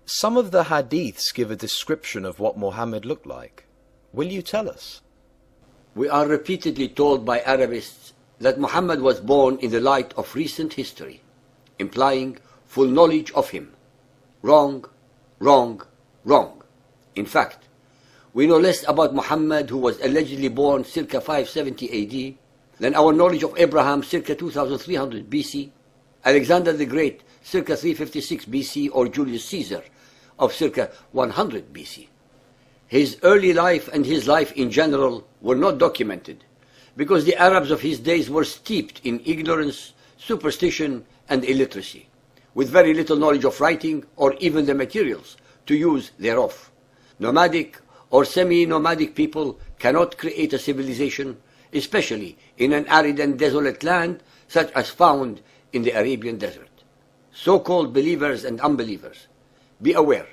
Some of the hadiths give a description of what Muhammad looked like. Will you tell us? We are repeatedly told by Arabists that Muhammad was born in the light of recent history, implying full knowledge of him. Wrong, wrong, wrong. In fact, we know less about Muhammad, who was allegedly born circa 570 AD, than our knowledge of Abraham circa 2300 BC, Alexander the Great circa 356 BC, or Julius Caesar of circa 100 BC. His early life and his life in general were not documented because the Arabs of his days were steeped in ignorance, superstition, and illiteracy, with very little knowledge of writing or even the materials to use thereof. Nomadic or semi-nomadic people cannot create a civilization, especially in an arid and desolate land such as found in the Arabian desert. So-called believers and unbelievers, be aware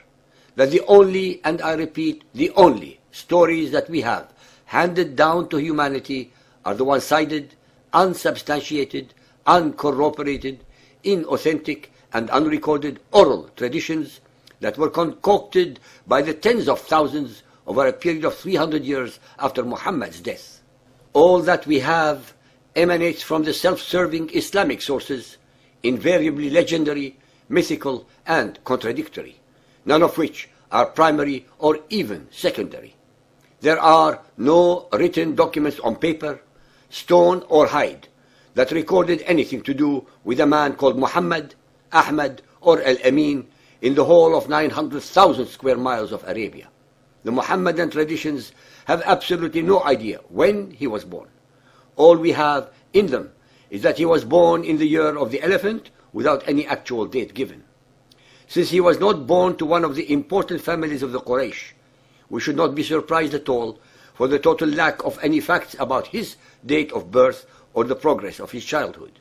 that the only, and I repeat, the only stories that we have handed down to humanity are the one-sided, unsubstantiated, uncorroborated, inauthentic, and unrecorded oral traditions that were concocted by the tens of thousands over a period of 300 years after Muhammad's death. All that we have emanates from the self-serving Islamic sources, invariably legendary, mythical, and contradictory, none of which are primary or even secondary. There are no written documents on paper, stone or hide that recorded anything to do with a man called Muhammad, Ahmad, or Al-Amin in the whole of 900,000 square miles of Arabia. The Muhammadan traditions have absolutely no idea when he was born. All we have in them is that he was born in the year of the elephant without any actual date given. Since he was not born to one of the important families of the Quraysh, we should not be surprised at all for the total lack of any facts about his date of birth or the progress of his childhood.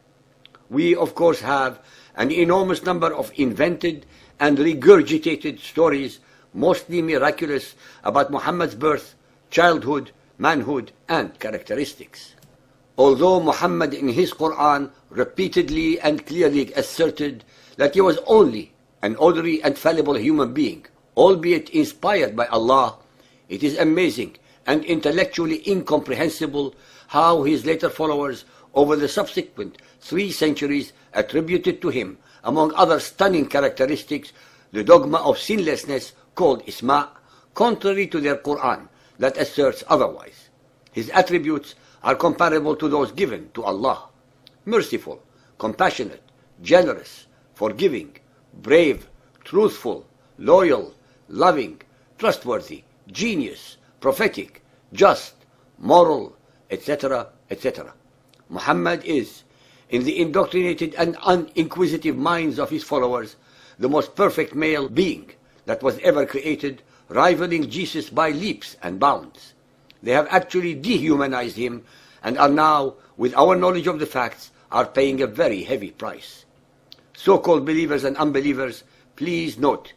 We, of course, have an enormous number of invented and regurgitated stories, mostly miraculous, about Muhammad's birth, childhood, manhood, and characteristics. Although Muhammad in his Quran repeatedly and clearly asserted that he was only an ordinary and fallible human being, albeit inspired by Allah, it is amazing and intellectually incomprehensible how his later followers over the subsequent 3 centuries attributed to him, among other stunning characteristics, the dogma of sinlessness called Isma', contrary to their Quran that asserts otherwise. His attributes are comparable to those given to Allah: merciful, compassionate, generous, forgiving, brave, truthful, loyal, loving, trustworthy, genius, prophetic, just, moral, etc., etc. Muhammad is, in the indoctrinated and uninquisitive minds of his followers, the most perfect male being that was ever created, rivaling Jesus by leaps and bounds. They have actually dehumanized him and are now, with our knowledge of the facts, are paying a very heavy price. So-called believers and unbelievers, please note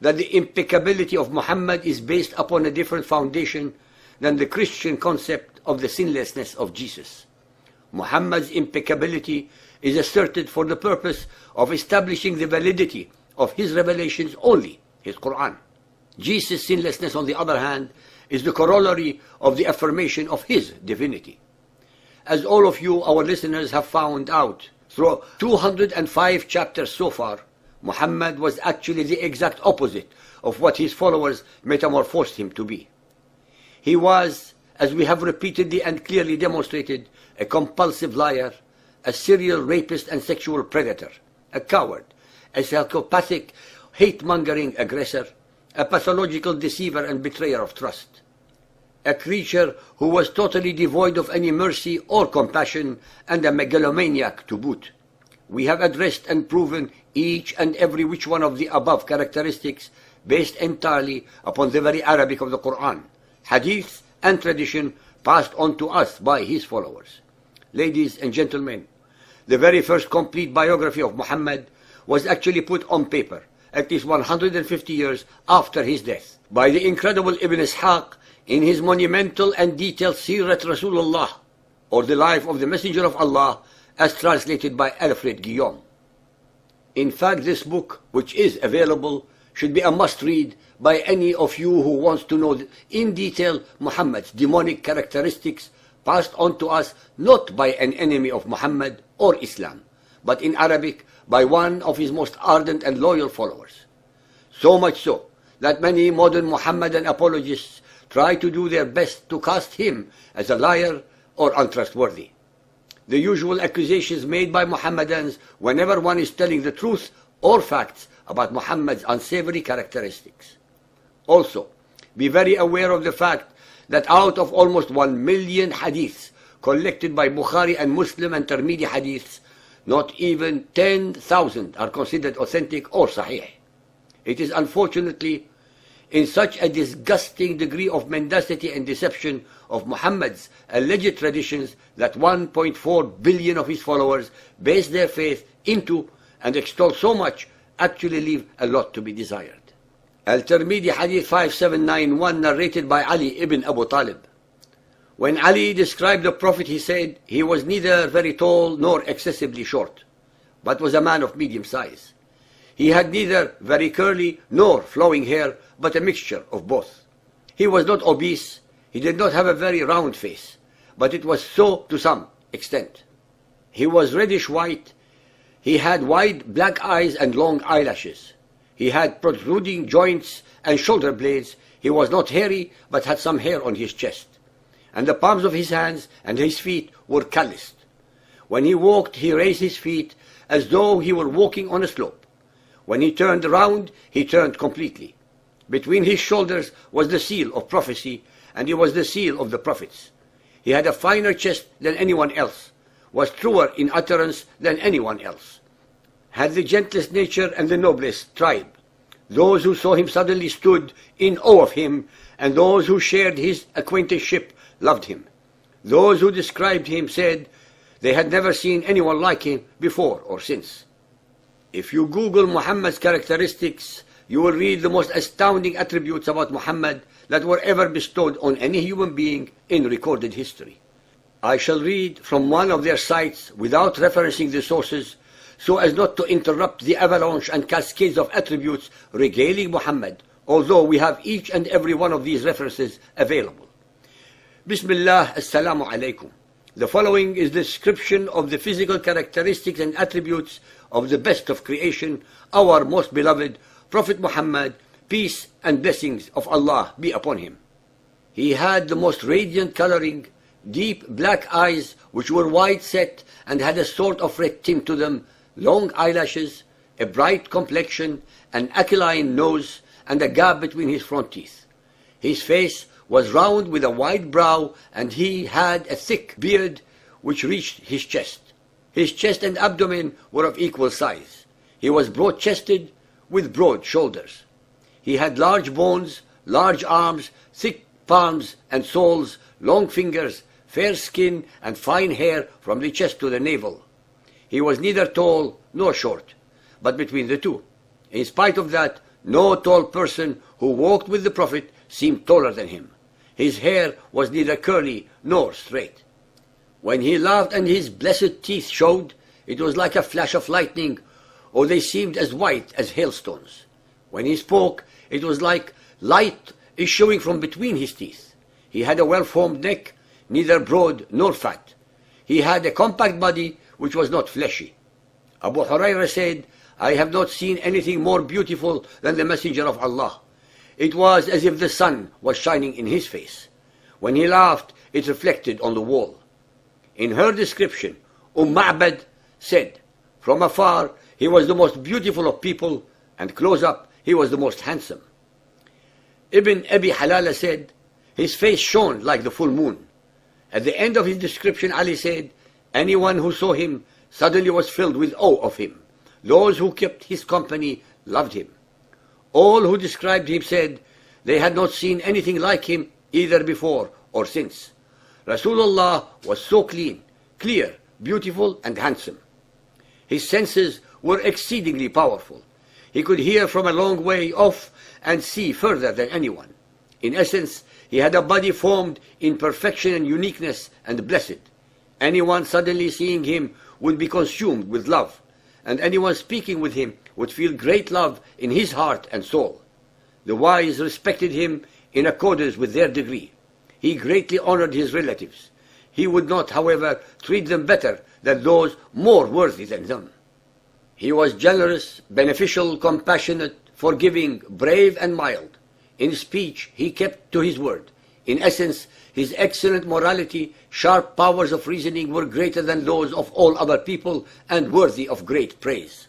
that the impeccability of Muhammad is based upon a different foundation than the Christian concept of the sinlessness of Jesus. Muhammad's impeccability is asserted for the purpose of establishing the validity of his revelations only, his Quran. Jesus' sinlessness, on the other hand, is the corollary of the affirmation of his divinity. As all of you, our listeners, have found out through 205 chapters so far, Muhammad was actually the exact opposite of what his followers metamorphosed him to be. He was, as we have repeatedly and clearly demonstrated, a compulsive liar, a serial rapist and sexual predator, a coward, a psychopathic, hate-mongering aggressor, a pathological deceiver and betrayer of trust, a creature who was totally devoid of any mercy or compassion, and a megalomaniac to boot. We have addressed and proven each and every which one of the above characteristics based entirely upon the very Arabic of the Quran, hadith, and tradition passed on to us by his followers. Ladies and gentlemen, the very first complete biography of Muhammad was actually put on paper at least 150 years after his death by the incredible Ibn Ishaq in his monumental and detailed Sirat Rasulullah, or the life of the Messenger of Allah, as translated by Alfred Guillaume. In fact, this book, which is available, should be a must-read by any of you who wants to know in detail Muhammad's demonic characteristics passed on to us not by an enemy of Muhammad or Islam, but in Arabic by one of his most ardent and loyal followers. So much so that many modern Muhammadan apologists try to do their best to cast him as a liar or untrustworthy. The usual accusations made by Muhammadans whenever one is telling the truth or facts about Muhammad's unsavory characteristics. Also, be very aware of the fact that out of almost 1 million hadiths collected by Bukhari and Muslim and Tirmidhi hadiths, not even 10,000 are considered authentic or sahih. It is unfortunately in such a disgusting degree of mendacity and deception of Muhammad's alleged traditions that 1.4 billion of his followers base their faith into and extol so much actually leave a lot to be desired. Al-Tirmidhi Hadith 5791 narrated by Ali ibn Abu Talib. When Ali described the Prophet, he said, he was neither very tall nor excessively short, but was a man of medium size. He had neither very curly nor flowing hair, but a mixture of both. He was not obese. He did not have a very round face, but it was so to some extent. He was reddish white. He had wide black eyes and long eyelashes. He had protruding joints and shoulder blades. He was not hairy, but had some hair on his chest. And the palms of his hands and his feet were calloused. When he walked, he raised his feet as though he were walking on a slope. When he turned around, he turned completely. Between his shoulders was the seal of prophecy, and he was the seal of the prophets. He had a finer chest than anyone else, was truer in utterance than anyone else, had the gentlest nature and the noblest tribe. Those who saw him suddenly stood in awe of him, and those who shared his acquaintanceship loved him. Those who described him said they had never seen anyone like him before or since. If you Google Muhammad's characteristics, you will read the most astounding attributes about Muhammad that were ever bestowed on any human being in recorded history. I shall read from one of their sites without referencing the sources, so as not to interrupt the avalanche and cascades of attributes regaling Muhammad, although we have each and every one of these references available. Bismillah, Assalamu alaikum. The following is the description of the physical characteristics and attributes of the best of creation, our most beloved Prophet Muhammad, peace and blessings of Allah be upon him. He had the most radiant coloring, deep black eyes which were wide set and had a sort of red tint to them, long eyelashes, a bright complexion, an aquiline nose, and a gap between his front teeth. His face was round with a wide brow, and he had a thick beard which reached his chest. His chest and abdomen were of equal size. He was broad-chested with broad shoulders. He had large bones, large arms, thick palms and soles, long fingers, fair skin, and fine hair from the chest to the navel. He was neither tall nor short, but between the two. In spite of that, no tall person who walked with the Prophet seemed taller than him. His hair was neither curly nor straight. When he laughed and his blessed teeth showed, it was like a flash of lightning, or they seemed as white as hailstones. When he spoke, it was like light issuing from between his teeth. He had a well-formed neck, neither broad nor fat. He had a compact body which was not fleshy. Abu Hurairah said, I have not seen anything more beautiful than the Messenger of Allah. It was as if the sun was shining in his face. When he laughed, it reflected on the wall. In her description, Ma'bad said, from afar, he was the most beautiful of people, and close up, he was the most handsome. Ibn Abi Halala said, his face shone like the full moon. At the end of his description, Ali said, anyone who saw him suddenly was filled with awe of him. Those who kept his company loved him. All who described him said they had not seen anything like him either before or since. Rasulullah was so clean, clear, beautiful, and handsome. His senses were exceedingly powerful. He could hear from a long way off and see further than anyone. In essence, he had a body formed in perfection and uniqueness and blessed. Anyone suddenly seeing him would be consumed with love, and anyone speaking with him would feel great love in his heart and soul. The wise respected him in accordance with their degree. He greatly honored his relatives. He would not, however, treat them better than those more worthy than them. He was generous, beneficial, compassionate, forgiving, brave, and mild. In speech, he kept to his word. In essence, his excellent morality, sharp powers of reasoning were greater than those of all other people and worthy of great praise.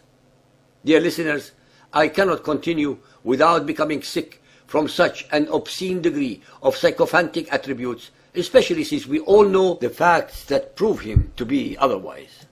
Dear listeners, I cannot continue without becoming sick from such an obscene degree of sycophantic attributes, especially since we all know the facts that prove him to be otherwise.